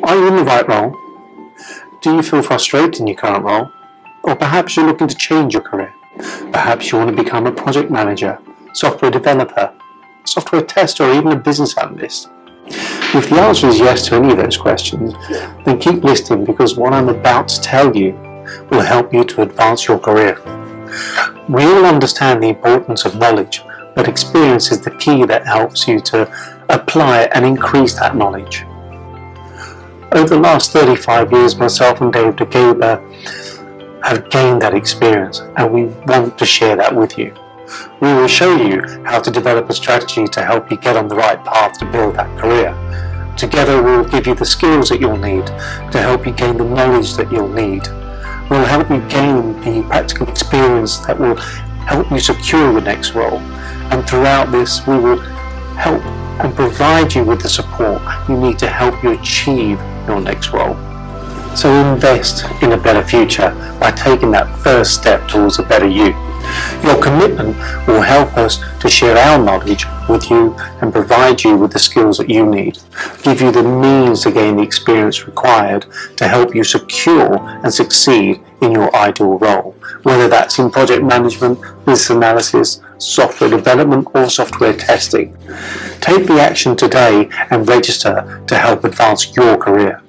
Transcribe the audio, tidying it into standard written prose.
Are you in the right role? Do you feel frustrated in your current role? Or perhaps you're looking to change your career. Perhaps you want to become a project manager, software developer, software tester, or even a business analyst. If the answer is yes to any of those questions, then keep listening, because what I'm about to tell you will help you to advance your career. We all understand the importance of knowledge, but experience is the key that helps you to apply and increase that knowledge. Over the last 35 years, myself and Dave DeGaber have gained that experience, and we want to share that with you. We will show you how to develop a strategy to help you get on the right path to build that career. Together we will give you the skills that you'll need to help you gain the knowledge that you'll need. We'll help you gain the practical experience that will help you secure your next role. And throughout this, we will help and provide you with the support you need to help you achieve your next role. So invest in a better future by taking that first step towards a better you. Your commitment will help us to share our knowledge with you and provide you with the skills that you need, give you the means to gain the experience required to help you secure and succeed in your ideal role, whether that's in project management, business analysis, software development, or software testing. Take the action today and register to help advance your career.